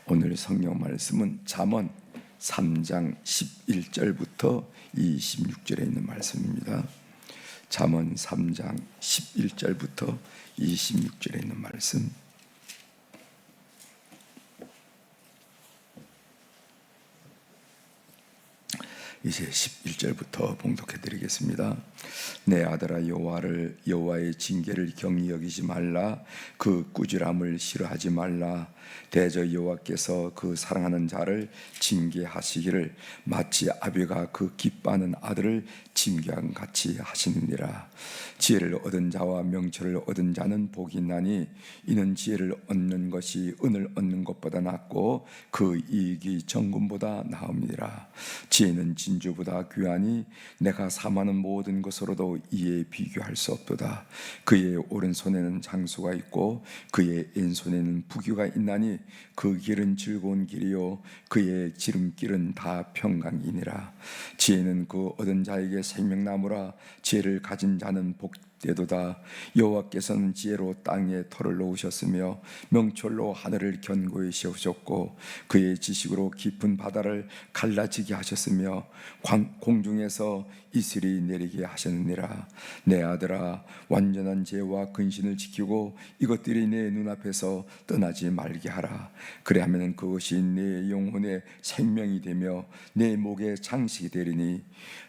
오늘 성경 말씀은 잠언 3장 11절부터 26절에 있는 말씀입니다. 잠언 3장 11절부터 26절에 있는 말씀. 이제 11절부터 봉독해 드리겠습니다. 내 아들아, 여호와의 징계를 경히 여기지 말라. 그 꾸지람을 싫어하지 말라. 대저 여호와께서 그 사랑하는 자를 징계하시기를 마치 아비가 그 기뻐하는 아들을 징계함 같이 하시느니라. 지혜를 얻은 자와 명철을 얻은 자는 복이 있나니 이는 지혜를 얻는 것이 은을 얻는 것보다 낫고 그 이익이 정금보다 나음이라. 지혜는 진주보다 귀하니 내가 사모하는 모든 것으로도 이에 비교할 수 없도다. 그의 오른손에는 장수가 있고 그의 왼손에는 부귀가 있나니 그 길은 즐거운 길이요 그의 지름길은 다 평강이니라. 지혜는 그 얻은 자에게 생명나무라. 지혜를 가진 자는 복되도다. 여호와께서는 지혜로 땅에 터를 놓으셨으며 명철로 하늘을 견고히 세우셨고 그의 지식으로 깊은 바다를 갈라지게 하셨으며 공중에서 이슬이 내리게 하셨느니라. 내 아들아, 완전한 지혜와 근신을 지키고 이것들이 내 눈앞에서 떠나지 말게 하라. 그래야면 그것이 내 영혼의 생명이 되며 내 목의 장식이 되리니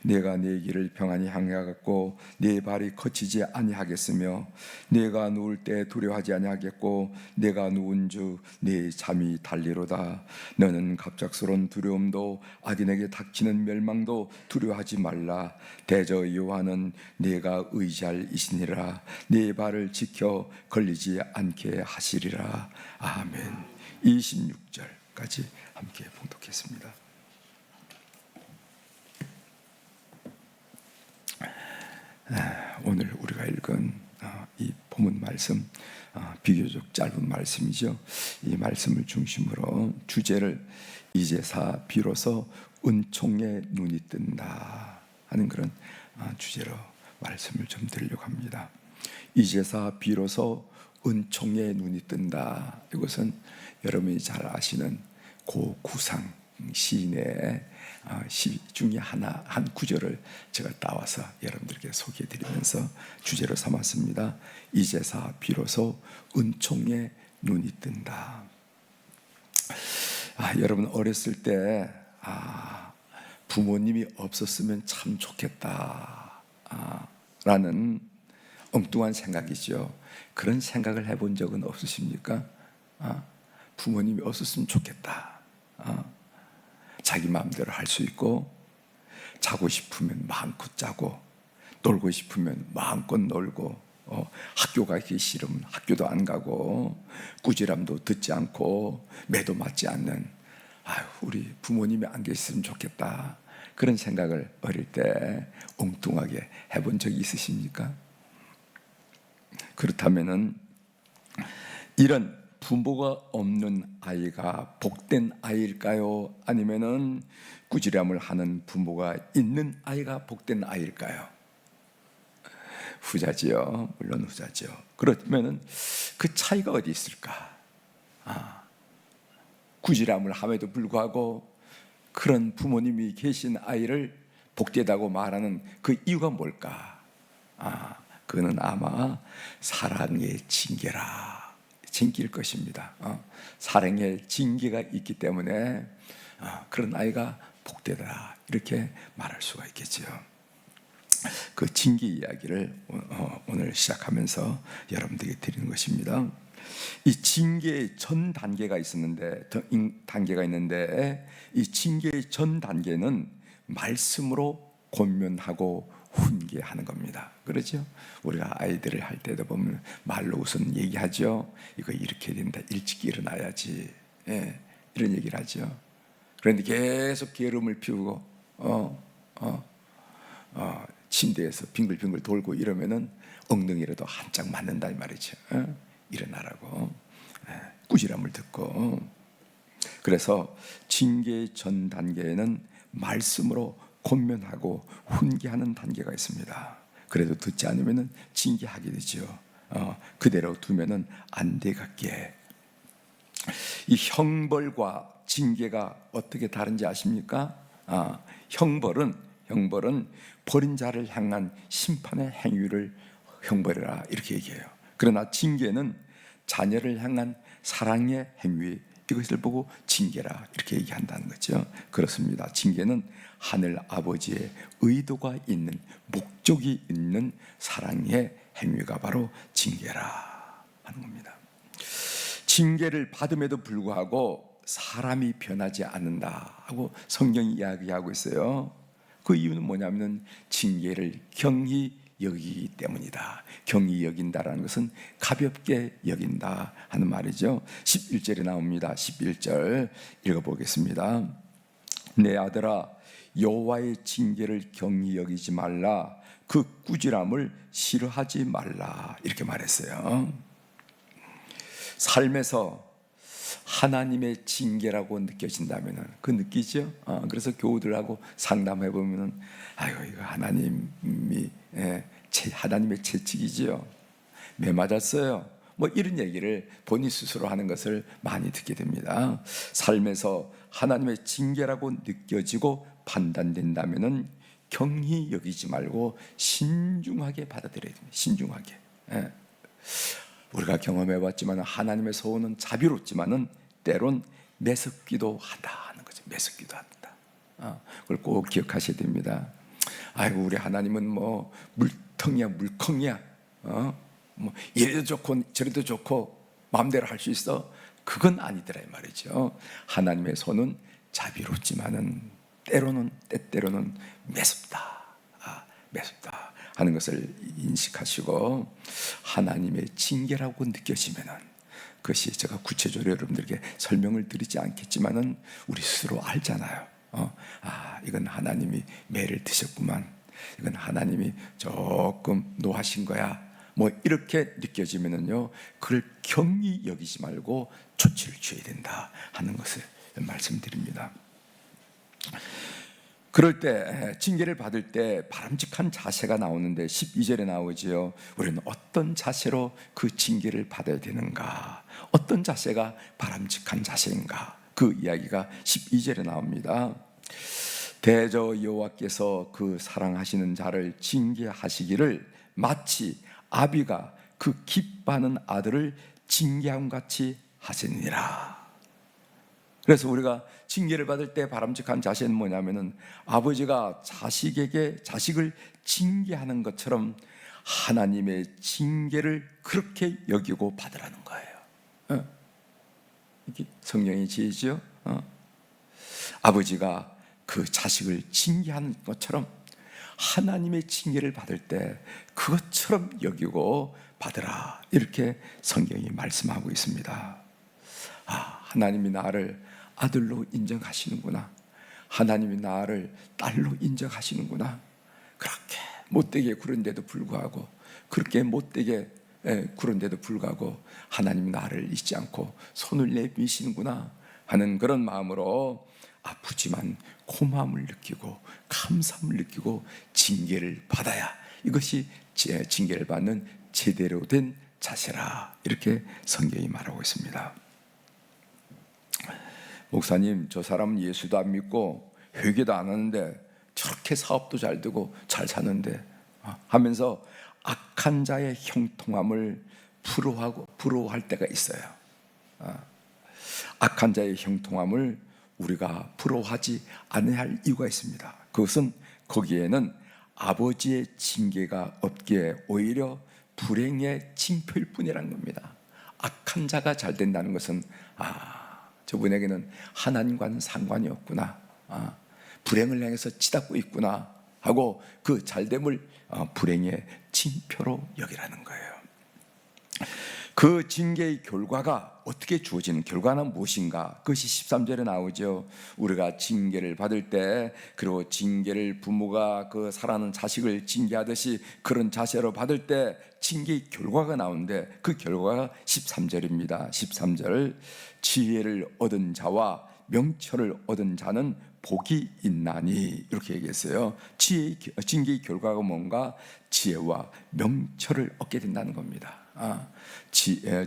내가 내 길을 평안히 향하겠고 내 발이 거치지 아니하겠으며 내가 누울 때 두려워하지 아니하겠고 내가 누운즉 내 잠이 달리로다. 너는 갑작스러운 두려움도 악인에게 닥치는 멸망도 두려워하지 말라. 대저 여호와는 내가 의지할 이시니라. 내 발을 지켜 걸리지 않게 하시리라. 아멘. 26절까지 함께 봉독했습니다. 오늘 우리가 읽은 이 본문 말씀, 비교적 짧은 말씀이죠. 이 말씀을 중심으로 주제를 이제사 비로소 은총의 눈이 뜬다 하는 그런 주제로 말씀을 좀 드리려고 합니다. 이제사 비로소 은총의 눈이 뜬다. 이것은 여러분이 잘 아시는 고 구상 시인의 시 중에 한 구절을 제가 따와서 여러분들께 소개해드리면서 주제로 삼았습니다. 이제사 비로소 은총의 눈이 뜬다. 여러분 어렸을 때 부모님이 없었으면 참 좋겠다 라는 엉뚱한 생각이죠. 그런 생각을 해본 적은 없으십니까? 부모님이 없었으면 좋겠다. 자기 마음대로 할 수 있고 자고 싶으면 마음껏 자고 놀고 싶으면 마음껏 놀고 학교 가기 싫으면 학교도 안 가고 꾸지람도 듣지 않고 매도 맞지 않는 우리 부모님이 안 계셨으면 좋겠다. 그런 생각을 어릴 때 엉뚱하게 해본 적이 있으십니까? 그렇다면은 이런 부모가 없는 아이가 복된 아이일까요? 아니면은 꾸지람을 하는 부모가 있는 아이가 복된 아이일까요? 후자지요. 물론 후자죠. 그렇다면은 그 차이가 어디 있을까? 꾸지람을 함에도 불구하고 그런 부모님이 계신 아이를 복되다고 말하는 그 이유가 뭘까? 그는 아마 사랑의 징계일 것입니다. 사랑의 징계가 있기 때문에 그런 아이가 복되다 이렇게 말할 수가 있겠죠. 그 징계 이야기를 오늘 시작하면서 여러분들에게 드리는 것입니다. 이 징계의 전 단계가 있는데 이 징계의 전 단계는 말씀으로 권면하고 훈계하는 겁니다. 그렇죠? 우리가 아이들을 할 때도 보면 말로 우선 얘기하죠. 이거 이렇게 된다. 일찍 일어나야지. 이런 얘기를 하죠. 그런데 계속 게으름을 피우고 침대에서 빙글빙글 돌고 이러면은 엉덩이라도 한짝 맞는다 이 말이죠. 일어나라고 꾸지람을 듣고. 그래서 징계의 전 단계에는 말씀으로 권면하고 훈계하는 단계가 있습니다. 그래도 듣지 않으면은 징계하게 되죠. 그대로 두면은 안 되겠게 이 형벌과 징계가 어떻게 다른지 아십니까? 형벌은 버린 자를 향한 심판의 행위를 형벌이라 이렇게 얘기해요. 그러나 징계는 자녀를 향한 사랑의 행위, 이것을 보고 징계라 이렇게 얘기한다는 거죠. 그렇습니다. 징계는 하늘 아버지의 의도가 있는, 목적이 있는 사랑의 행위가 바로 징계라 하는 겁니다. 징계를 받음에도 불구하고 사람이 변하지 않는다 하고 성경이 이야기하고 있어요. 그 이유는 뭐냐면 징계를 경히 여기기 때문이다. 경히 여긴다라는 것은 가볍게 여긴다 하는 말이죠. 11절에 나옵니다. 11절 읽어보겠습니다. 내 아들아, 여호와의 징계를 경히 여기지 말라. 그 꾸지람을 싫어하지 말라. 이렇게 말했어요. 삶에서 하나님의 징계라고 느껴진다면 그 느끼죠? 그래서 교우들하고 상담해 보면은 아이고 이거 하나님의 채찍이지요. 매 맞았어요. 뭐 이런 얘기를 본인 스스로 하는 것을 많이 듣게 됩니다. 삶에서 하나님의 징계라고 느껴지고 판단된다면은 경히 여기지 말고 신중하게 받아들여야 됩니다. 신중하게. 우리가 경험해봤지만 하나님의 소원은 자비롭지만은 때론 매섭기도 하다 하는 거죠. 매섭기도 한다. 그걸 꼭 기억하셔야 됩니다. 아이고 우리 하나님은 뭐 물통이야 물컹이야. 뭐 이래도 좋고 저래도 좋고 마음대로 할 수 있어. 그건 아니더라 이 말이죠. 하나님의 손은 자비롭지만은 때때로는 매섭다. 매섭다 하는 것을 인식하시고 하나님의 징계라고 느껴지면은 그것이 제가 구체적으로 여러분들에게 설명을 드리지 않겠지만은 우리 스스로 알잖아요. 이건 하나님이 매를 드셨구만. 이건 하나님이 조금 노하신 거야. 뭐 이렇게 느껴지면은요, 그걸 경히 여기지 말고 조치를 취해야 된다 하는 것을 말씀드립니다. 그럴 때 징계를 받을 때 바람직한 자세가 나오는데 12절에 나오지요. 우리는 어떤 자세로 그 징계를 받아야 되는가? 어떤 자세가 바람직한 자세인가? 그 이야기가 12절에 나옵니다. 대저 여호와께서 그 사랑하시는 자를 징계하시기를 마치 아비가 그 기뻐하는 아들을 징계함 같이 하시니라. 그래서 우리가 징계를 받을 때 바람직한 자세는 뭐냐면은 아버지가 자식을 징계하는 것처럼 하나님의 징계를 그렇게 여기고 받으라는 거예요. 이게 성령의 지혜죠. 아버지가 그 자식을 징계하는 것처럼 하나님의 징계를 받을 때 그것처럼 여기고 받으라. 이렇게 성경이 말씀하고 있습니다. 하나님이 나를 아들로 인정하시는구나. 하나님이 나를 딸로 인정하시는구나. 그렇게 못되게 구른데도 불구하고, 그렇게 못되게 구른데도 불구하고 하나님이 나를 잊지 않고 손을 내미시는구나 하는 그런 마음으로 아프지만 고마움을 느끼고 감사함을 느끼고 징계를 받아야, 이것이 징계를 받는 제대로 된 자세라. 이렇게 성경이 말하고 있습니다. 목사님, 저 사람은 예수도 안 믿고 회개도 안 하는데 저렇게 사업도 잘 되고 잘 사는데 하면서 악한 자의 형통함을 부러워할 때가 있어요. 악한 자의 형통함을 우리가 부러워하지 않아야 할 이유가 있습니다. 그것은 거기에는 아버지의 징계가 없기에 오히려 불행의 징표일 뿐이라는 겁니다. 악한 자가 잘 된다는 것은 저분에게는 하나님과는 상관이 없구나, 불행을 향해서 치닫고 있구나 하고 그 잘됨을 불행의 징표로 여기라는 거예요. 그 징계의 결과가 어떻게 주어지는 결과는 무엇인가? 그것이 13절에 나오죠. 우리가 징계를 받을 때, 그리고 징계를 부모가 그 사랑하는 자식을 징계하듯이 그런 자세로 받을 때 징계의 결과가 나오는데 그 결과가 13절입니다. 13절, 지혜를 얻은 자와 명철을 얻은 자는 복이 있나니, 이렇게 얘기했어요. 징계의 결과가 뭔가? 지혜와 명철을 얻게 된다는 겁니다.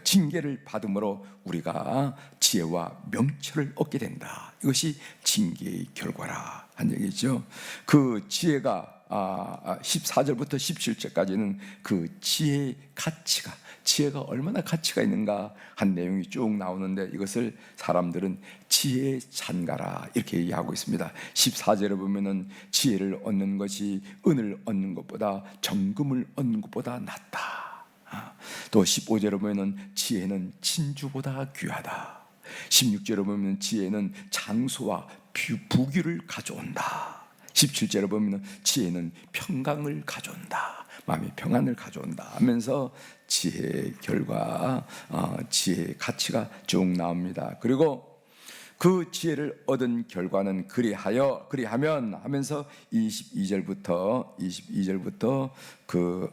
징계를 받음으로 우리가 지혜와 명철을 얻게 된다. 이것이 징계의 결과라 한 얘기죠. 그 지혜가 14절부터 17절까지는 그 지혜의 가치가, 지혜가 얼마나 가치가 있는가 한 내용이 쭉 나오는데, 이것을 사람들은 지혜의 잔가라 이렇게 얘기하고 있습니다. 14절에 보면은 지혜를 얻는 것이 은을 얻는 것보다 정금을 얻는 것보다 낫다. 또 15절에 보면은 지혜는 진주보다 귀하다. 16절에 보면 지혜는 장수와 부귀를 가져온다. 17절에 보면 지혜는 평강을 가져온다, 마음의 평안을 가져온다 하면서 지혜의 결과, 지혜의 가치가 쭉 나옵니다. 그리고 그 지혜를 얻은 결과는 그리하면 하면서 22절부터 그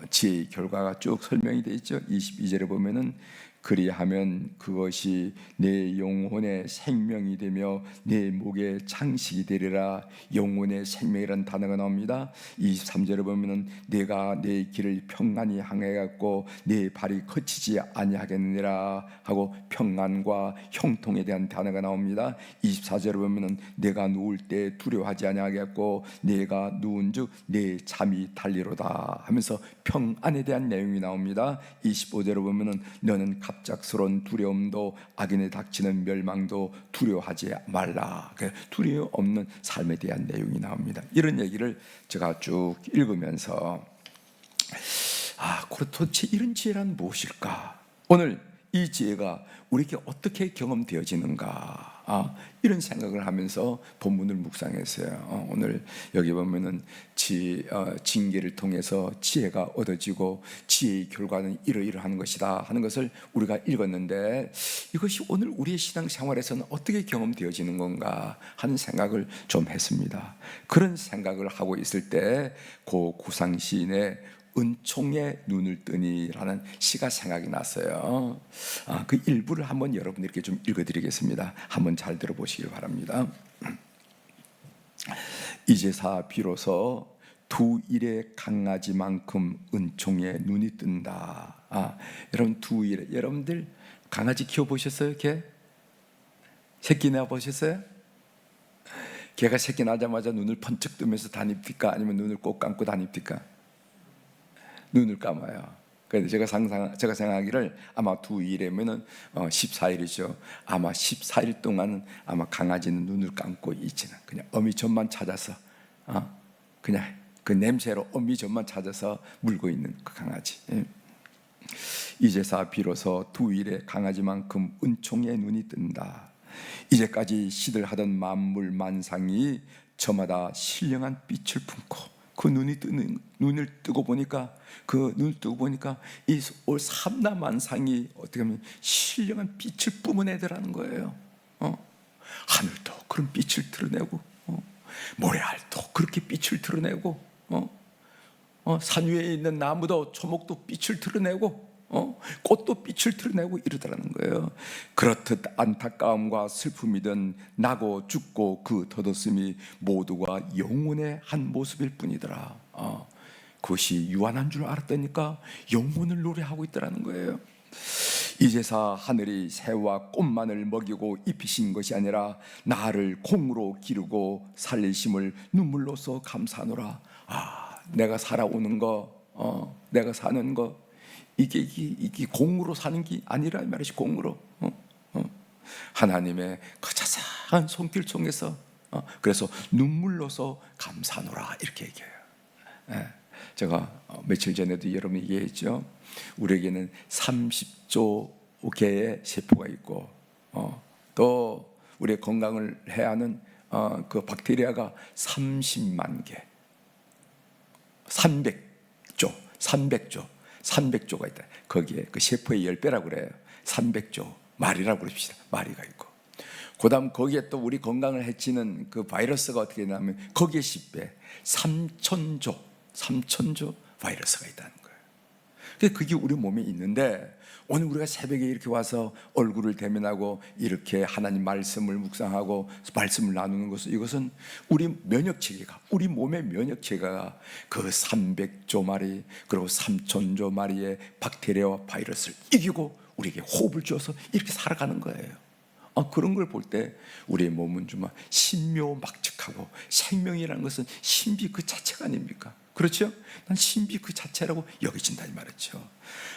지혜의 결과가 쭉 설명이 되어 있죠. 22절에 보면은 그리하면 그것이 내 영혼의 생명이 되며 내 목의 장식이 되리라. 영혼의 생명이라는 단어가 나옵니다. 23절에 보면은 내가 내 길을 평안히 항해갖고 내 발이 거치지 아니하겠느니라 하고 평안과 형통에 대한 단어가 나옵니다. 24절에 보면은 내가 누울 때 두려워하지 아니하겠고 내가 누운즉 내 잠이 달리로다 하면서 평안에 대한 내용이 나옵니다. 25절에 보면은 너는 갑작스러운 두려움도 악인에 닥치는 멸망도 두려워하지 말라. 두려움 없는 삶에 대한 내용이 나옵니다. 이런 얘기를 제가 쭉 읽으면서 도대체 이런 지혜란 무엇일까? 오늘 이 지혜가 우리에게 어떻게 경험되어지는가? 이런 생각을 하면서 본문을 묵상했어요. 오늘 여기 보면은 징계를 통해서 지혜가 얻어지고 지혜의 결과는 이러이러한 것이다 하는 것을 우리가 읽었는데, 이것이 오늘 우리의 신앙생활에서는 어떻게 경험되어지는 건가 하는 생각을 좀 했습니다. 그런 생각을 하고 있을 때 고 구상시인의 은총의 눈을 뜨니라는 시가 생각이 났어요. 그 일부를 한번 여러분들께 좀 읽어드리겠습니다. 한번 잘 들어보시길 바랍니다. 이제사 비로소 두 일의 강아지만큼 은총의 눈이 뜬다. 여러분 두 일에, 여러분들 강아지 키워보셨어요? 개? 새끼 낳아보셨어요? 개가 새끼 나자마자 눈을 번쩍 뜨면서 다닙니까? 아니면 눈을 꼭 감고 다닙니까? 눈을 감아요. 그래서 제가 생각하기를 아마 두 일이면은 14일이죠. 아마 14일 동안은 아마 강아지는 눈을 감고 있지는 그냥 어미젖만 찾아서 그냥 그 냄새로 어미젖만 찾아서 물고 있는 그 강아지. 이제사 비로소 두 일의 강아지만큼 은총의 눈이 뜬다. 이제까지 시들하던 만물 만상이 저마다 신령한 빛을 품고 그 눈을 뜨고 보니까 이 올 삼라만상이 어떻게 하면 신령한 빛을 뿜어내더라는 거예요. 하늘도 그런 빛을 드러내고, 모래알도 그렇게 빛을 드러내고, 산 위에 있는 나무도 초목도 빛을 드러내고, 꽃도 빛을 드러내고 이러더라는 거예요. 그렇듯 안타까움과 슬픔이든 나고 죽고 그 덧없음이 모두가 영혼의 한 모습일 뿐이더라. 그것이 유한한 줄 알았다니까 영혼을 노래하고 있더라는 거예요. 이제사 하늘이 새와 꽃만을 먹이고 입히신 것이 아니라 나를 공으로 기르고 살리심을 눈물로써 감사하노라. 내가 살아오는 거, 내가 사는 거, 이게 공으로 사는 게 아니라 이 말이지. 공으로 하나님의 그 자상한 손길 통해서 그래서 눈물로서 감사하노라 이렇게 얘기해요. 제가 며칠 전에도 여러분 얘기했죠. 우리에게는 30조 개의 세포가 있고, 또 우리의 건강을 해야 하는 그 박테리아가 30만 개, 300조가 있다. 거기에 그 세포의 10배라고 그래요. 300조 마리라고 그럽시다. 마리가 있고, 그 다음 거기에 또 우리 건강을 해치는 그 바이러스가 어떻게 되냐면 거기에 10배 3천조 바이러스가 있다는 거예요. 그게 우리 몸에 있는데, 오늘 우리가 새벽에 이렇게 와서 얼굴을 대면하고 이렇게 하나님 말씀을 묵상하고 말씀을 나누는 것은, 이것은 우리 면역체계가, 우리 몸의 면역체계가 그 300조 마리 그리고 3000조 마리의 박테리아와 바이러스를 이기고 우리에게 호흡을 주어서 이렇게 살아가는 거예요. 그런 걸 볼 때 우리의 몸은 정말 신묘막측하고, 생명이라는 것은 신비 그 자체가 아닙니까? 그렇죠? 난 신비 그 자체라고 여겨진다 이 말이죠.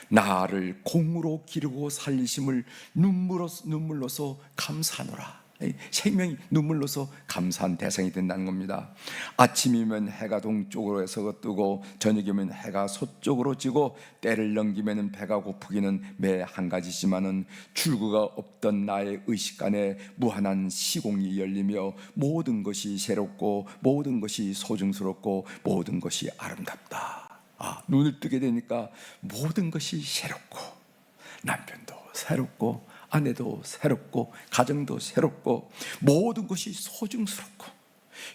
나를 공으로 기르고 살리심을 눈물로서 감사하노라. 생명이 눈물로서 감사한 대상이 된다는 겁니다. 아침이면 해가 동쪽으로 해서 뜨고 저녁이면 해가 서쪽으로 지고 때를 넘기면 배가 고프기는 매 한 가지지만은 출구가 없던 나의 의식간에 무한한 시공이 열리며 모든 것이 새롭고 모든 것이 소중스럽고 모든 것이 아름답다. 눈을 뜨게 되니까 모든 것이 새롭고, 남편도 새롭고 아내도 새롭고 가정도 새롭고 모든 것이 소중스럽고,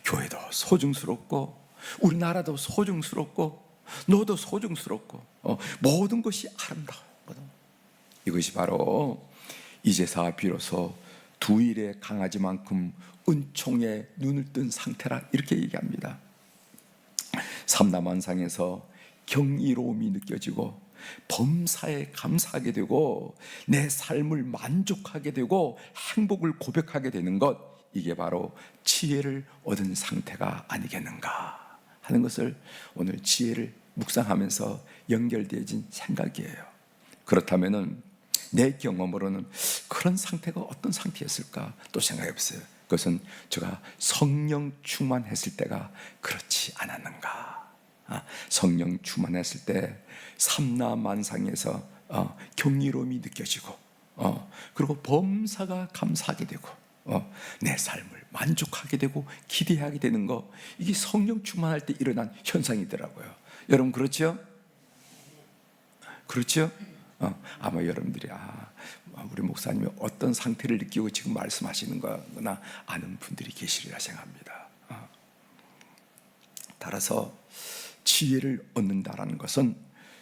교회도 소중스럽고 우리나라도 소중스럽고 너도 소중스럽고 모든 것이 아름다워. 이것이 바로 이제서 비로소 두일의 강아지만큼 은총에 눈을 뜬 상태라, 이렇게 얘기합니다. 삼라만상에서 경이로움이 느껴지고 범사에 감사하게 되고 내 삶을 만족하게 되고 행복을 고백하게 되는 것, 이게 바로 지혜를 얻은 상태가 아니겠는가 하는 것을 오늘 지혜를 묵상하면서 연결되어진 생각이에요. 그렇다면은 내 경험으로는 그런 상태가 어떤 상태였을까 또 생각해 보세요. 그것은 제가 성령 충만했을 때가 그렇지 않았는가. 성령 충만했을 때 삼라만상에서 경이로움이 느껴지고 그리고 범사가 감사하게 되고 내 삶을 만족하게 되고 기대하게 되는 거, 이게 성령 충만할 때 일어난 현상이더라고요. 여러분 그렇죠? 그렇죠? 아마 여러분들이 우리 목사님이 어떤 상태를 느끼고 지금 말씀하시는 거나 아는 분들이 계시리라 생각합니다. 따라서 지혜를 얻는다라는 것은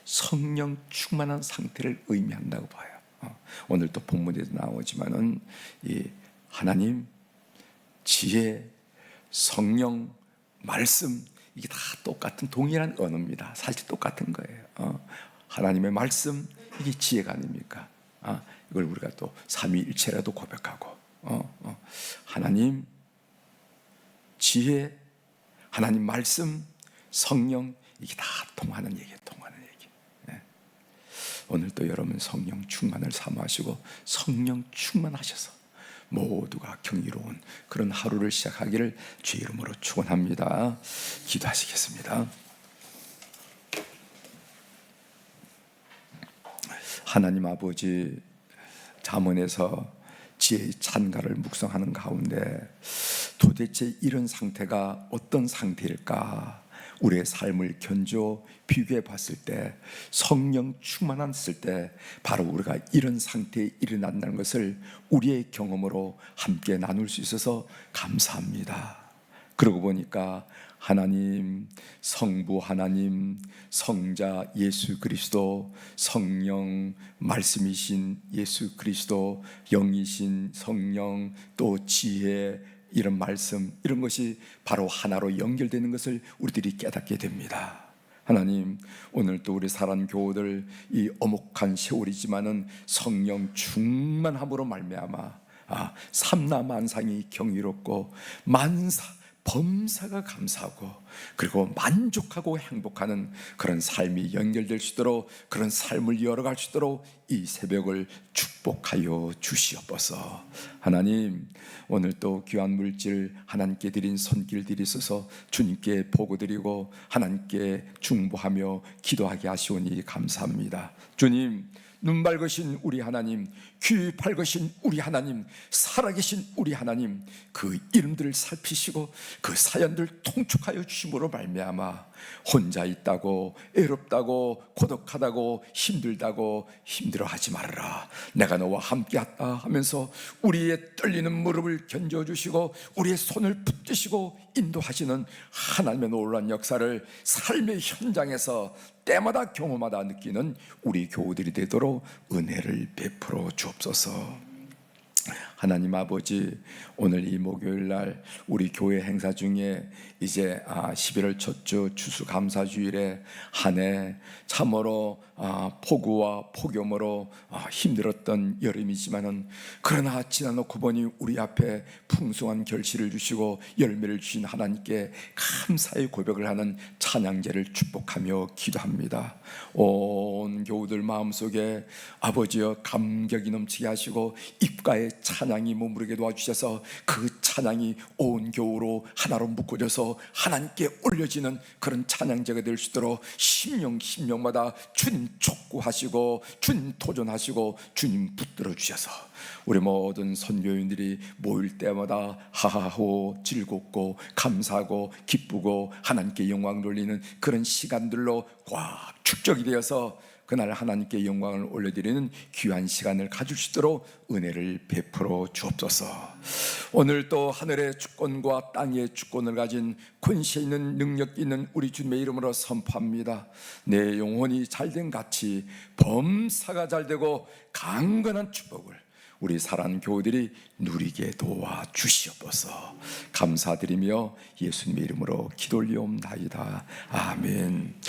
성령 충만한 상태를 의미한다고 봐요. 오늘 또 본문에도 나오지만은 이 하나님, 지혜, 성령, 말씀, 이게 다 똑같은 동일한 언어입니다. 사실 똑같은 거예요. 하나님의 말씀, 이게 지혜가 아닙니까? 이걸 우리가 또 삼위일체라도 고백하고 하나님, 지혜, 하나님 말씀, 성령, 이게 다 통하는 얘기예요. 통하는 얘기. 오늘 또 여러분 성령 충만을 사모하시고 성령 충만하셔서 모두가 경이로운 그런 하루를 시작하기를 주의 이름으로 축원합니다. 기도하시겠습니다. 하나님 아버지, 잠언에서 지혜의 찬가를 묵상하는 가운데 도대체 이런 상태가 어떤 상태일까? 우리의 삶을 견조 비교해 봤을 때, 성령 충만했을 때 바로 우리가 이런 상태에 일어난다는 것을 우리의 경험으로 함께 나눌 수 있어서 감사합니다. 그러고 보니까 하나님, 성부 하나님, 성자 예수 그리스도, 성령 말씀이신 예수 그리스도, 영이신 성령, 또 지혜, 이런 말씀, 이런 것이 바로 하나로 연결되는 것을 우리들이 깨닫게 됩니다. 하나님, 오늘 또 우리 사랑 교우들 이 엄혹한 세월이지만은 성령 충만함으로 말미암아 삼라만상이 경이롭고 범사가 감사하고 그리고 만족하고 행복하는 그런 삶이 연결될 수 있도록, 그런 삶을 이어갈 수 있도록 이 새벽을 축복하여 주시옵소서. 하나님, 오늘 또 귀한 물질 하나님께 드린 손길들이 있어서 주님께 보고드리고 하나님께 중보하며 기도하게 하시오니 감사합니다. 주님, 눈 밝으신 우리 하나님, 귀 밝으신 우리 하나님, 살아계신 우리 하나님, 그 이름들을 살피시고 그 사연들 통촉하여 주심으로 말미암아 혼자 있다고, 애롭다고, 고독하다고, 힘들다고 힘들어하지 말아라. 내가 너와 함께하다 하면서 우리의 떨리는 무릎을 견뎌주시고 우리의 손을 붙드시고 인도하시는 하나님의 놀라운 역사를 삶의 현장에서 때마다 경험하다 느끼는 우리 교우들이 되도록 은혜를 베풀어 주옵소서. 하나님 아버지, 오늘 이 목요일 날 우리 교회 행사 중에 이제 11월 첫 주 추수감사주일에 한 해 참으로 폭우와 폭염으로 힘들었던 여름이지만은, 그러나 지나놓고 보니 우리 앞에 풍성한 결실을 주시고 열매를 주신 하나님께 감사의 고백을 하는 찬양제를 축복하며 기도합니다. 온 교우들 마음속에 아버지여 감격이 넘치게 하시고 입가에 찬양이 머무르게 도와주셔서 그 찬양이 온 교우로 하나로 묶어져서 하나님께 올려지는 그런 찬양제가 될 수 있도록 심령마다 주님 촉구하시고 주님 도전하시고 주님 붙들어 주셔서 우리 모든 선교인들이 모일 때마다 하하호 즐겁고 감사하고 기쁘고 하나님께 영광 돌리는 그런 시간들로 꽉 축적이 되어서 그날 하나님께 영광을 올려드리는 귀한 시간을 가질 수 있도록 은혜를 베풀어 주옵소서. 오늘 또 하늘의 주권과 땅의 주권을 가진 권세 있는 능력 있는 우리 주님의 이름으로 선포합니다. 내 영혼이 잘된 같이 범사가 잘되고 강건한 축복을 우리 사랑하는 교우들이 누리게 도와 주시옵소서. 감사드리며 예수님의 이름으로 기도 올리옵나이다. 아멘.